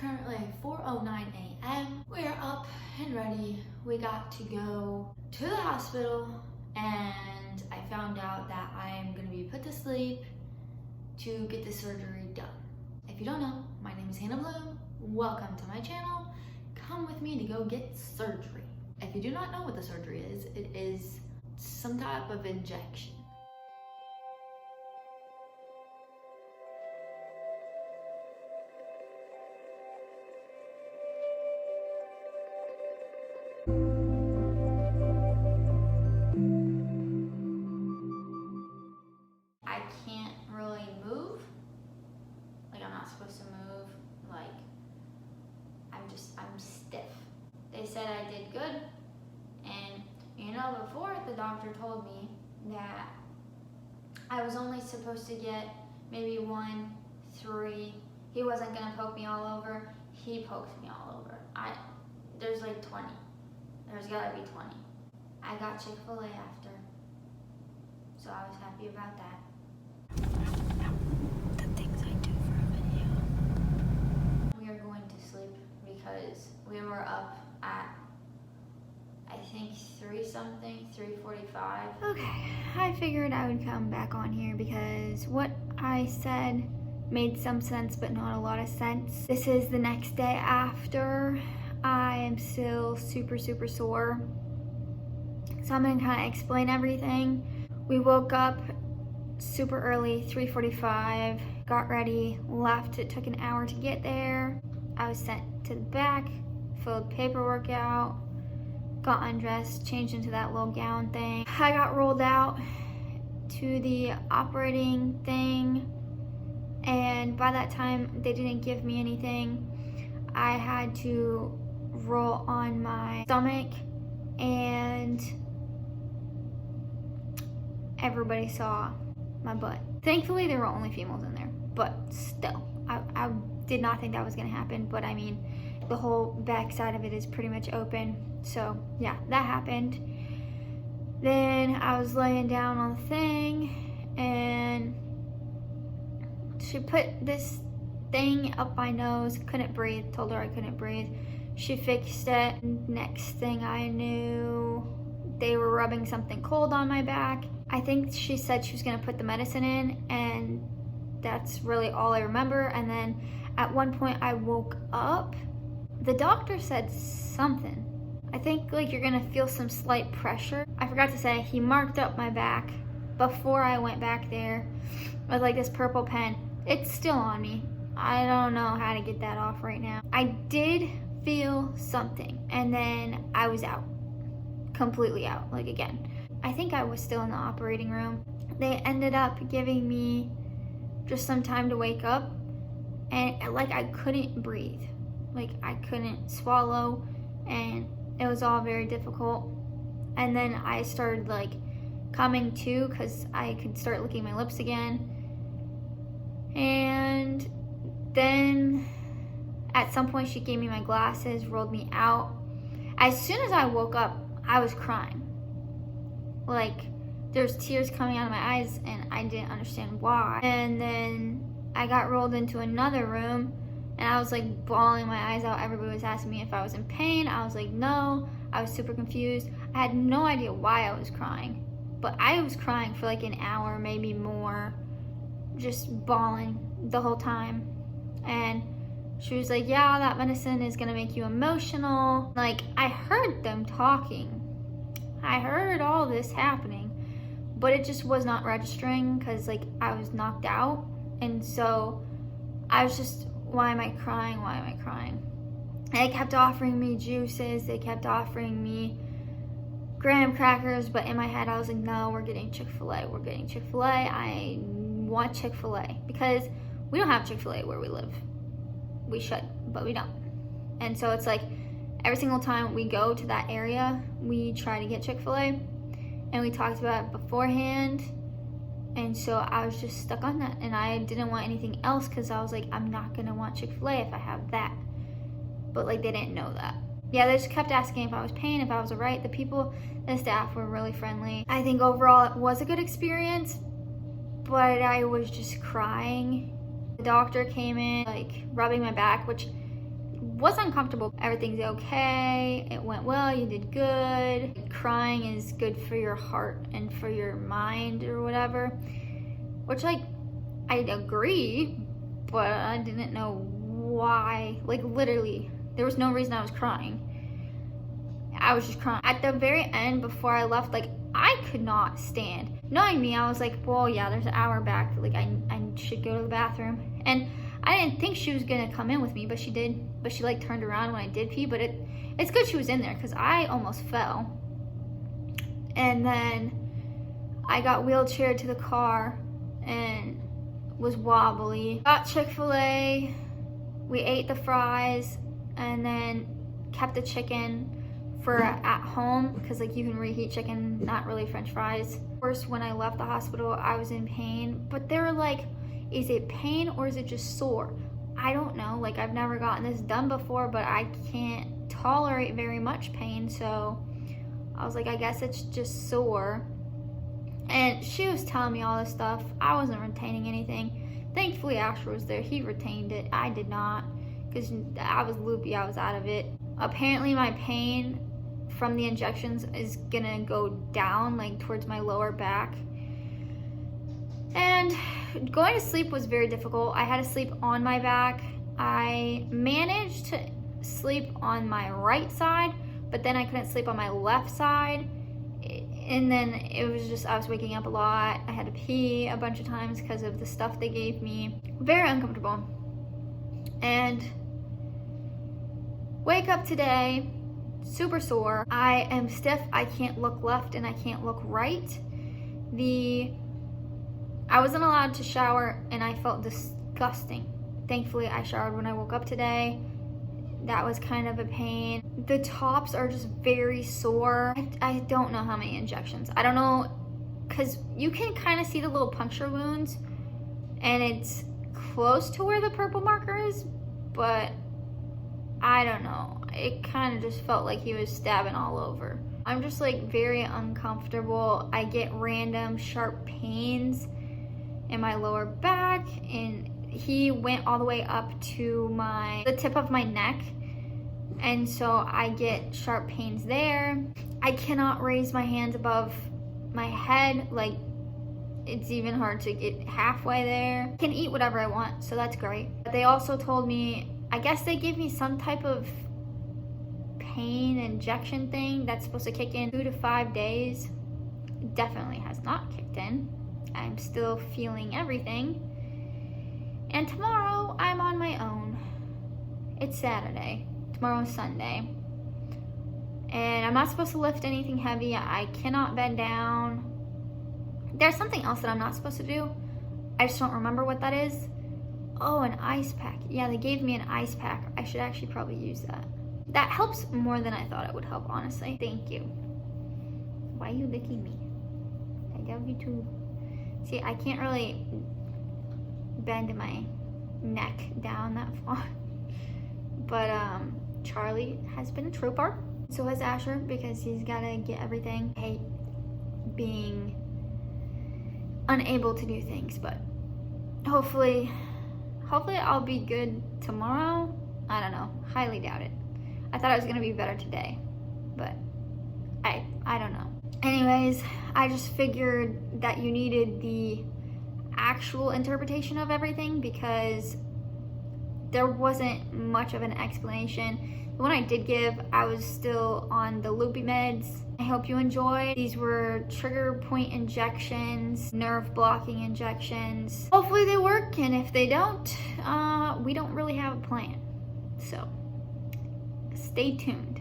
currently 4:09 a.m. We're up and ready. We got to go to the hospital and I found out that I'm gonna be put to sleep to get the surgery done. If you don't know, my name is Hannah Bloom. Welcome to my channel. Come with me to go get surgery. If you do not know what the surgery is, it is some type of injection. I can't really move. Like, I'm not supposed to move. Like, I'm stiff. They said I did good. And, you know, before the doctor told me that I was only supposed to get maybe 1, 3. He wasn't gonna poke me all over. He poked me all over. There's like 20. There's gotta be 20. I got Chick-fil-A after. So I was happy about that. The things I do for a video. We are going to sleep because we were up at, I think 3:45. Okay, I figured I would come back on here because what I said made some sense but not a lot of sense. This is the next day after. I am still super sore. So I'm gonna kind of explain everything. We woke up super early, 3:45, got ready, left. It took an hour to get there. I was sent to the back, filled paperwork out, got undressed, changed into that little gown thing. I got rolled out to the operating thing, and by that time they didn't give me anything. I had to roll on my stomach, and everybody saw my butt. Thankfully there were only females in there, but still, I did not think that was gonna happen. But I mean, the whole back side of it is pretty much open. So yeah, that happened. Then I was laying down on the thing and she put this thing up my nose, couldn't breathe, told her I couldn't breathe. She fixed it. Next thing I knew, they were rubbing something cold on my back. I think she said she was gonna put the medicine in, and that's really all I remember. And then at one point I woke up. The doctor said something. I think like you're gonna feel some slight pressure. I forgot to say, he marked up my back before I went back there with like this purple pen. It's still on me. I don't know how to get that off right now. I did feel something, and then I was out. Completely out, like again. I think I was still in the operating room. They ended up giving me just some time to wake up, and like I couldn't breathe. Like I couldn't swallow, and it was all very difficult. And then I started like coming to because I could start licking my lips again. And then at some point she gave me my glasses, rolled me out. As soon as I woke up, I was crying. Like there's tears coming out of my eyes and I didn't understand why. And then I got rolled into another room and I was like bawling my eyes out. Everybody was asking me if I was in pain. I was like, no. I was super confused. I had no idea why I was crying, but I was crying for like an hour, maybe more, just bawling the whole time. And she was like, yeah, that medicine is gonna make you emotional. Like, I heard them talking. I heard all this happening, but it just was not registering because like I was knocked out. And so I was just, why am I crying? Why am I crying? And they kept offering me juices. They kept offering me graham crackers, but in my head I was like, no, we're getting Chick-fil-A. We're getting Chick-fil-A. I want Chick-fil-A because we don't have Chick-fil-A where we live. We should, but we don't. And so it's like every single time we go to that area, we try to get Chick-fil-A, and we talked about it beforehand. And so I was just stuck on that, and I didn't want anything else because I was like, I'm not gonna want Chick-fil-A if I have that. But like they didn't know that. Yeah, they just kept asking if I was paying, if I was alright. The people, the staff were really friendly. I think overall it was a good experience, but I was just crying. The doctor came in, like rubbing my back, which was uncomfortable. Everything's okay, it went well, you did good. Crying is good for your heart and for your mind or whatever, which like I agree, but I didn't know why. Like literally, there was no reason I was crying. I was just crying. At the very end, before I left, like I could not stand. Knowing me, I was like, well, yeah, there's an hour back. Like I should go to the bathroom. And I didn't think she was gonna come in with me, but she did. But she like turned around when I did pee. But it's good she was in there because I almost fell. And then I got wheelchaired to the car and was wobbly. Got Chick-fil-A. We ate the fries and then kept the chicken for at home because like you can reheat chicken, not really French fries. Of course, when I left the hospital, I was in pain, but they were like, is it pain or is it just sore? I don't know. Like I've never gotten this done before, but I can't tolerate very much pain, so I was like, I guess it's just sore. And she was telling me all this stuff. I wasn't retaining anything. Thankfully, Asher was there. He retained it. I did not because I was loopy. I was out of it. Apparently, my pain from the injections is gonna go down like towards my lower back. And going to sleep was very difficult. I had to sleep on my back. I managed to sleep on my right side, but then I couldn't sleep on my left side. And then it was just, I was waking up a lot. I had to pee a bunch of times because of the stuff they gave me. Very uncomfortable. And wake up today, super sore. I am stiff. I can't look left and I can't look right. I wasn't allowed to shower and I felt disgusting. Thankfully, I showered when I woke up today. That was kind of a pain. The tops are just very sore. I don't know how many injections. I don't know, because you can kind of see the little puncture wounds and it's close to where the purple marker is, but I don't know. It kind of just felt like he was stabbing all over. I'm just like very uncomfortable. I get random sharp pains in my lower back, and he went all the way up to the tip of my neck, and so I get sharp pains there. I cannot raise my hands above my head. Like it's even hard to get halfway there. I can eat whatever I want, so that's great. But they also told me, I guess they gave me some type of pain injection thing that's supposed to kick in 2 to 5 days. It definitely has not kicked in. I'm still feeling everything. And tomorrow I'm on my own. It's Saturday. Tomorrow is Sunday. And I'm not supposed to lift anything heavy. I cannot bend down. There's something else that I'm not supposed to do. I just don't remember what that is. Oh, an ice pack. Yeah, they gave me an ice pack. I should actually probably use that. That helps more than I thought it would help, honestly. Thank you. Why are you licking me? I love you too. See, I can't really bend my neck down that far. But Charlie has been a trooper. So has Asher, because he's gotta get everything. I hate being unable to do things, but hopefully I'll be good tomorrow. I don't know, highly doubt it. I thought it was gonna be better today, but I don't know. Anyways, I just figured that you needed the actual interpretation of everything because there wasn't much of an explanation. The one I did give, I was still on the loopy meds. I hope you enjoyed. These were trigger point injections, nerve blocking injections. Hopefully they work, and if they don't, we don't really have a plan. So stay tuned.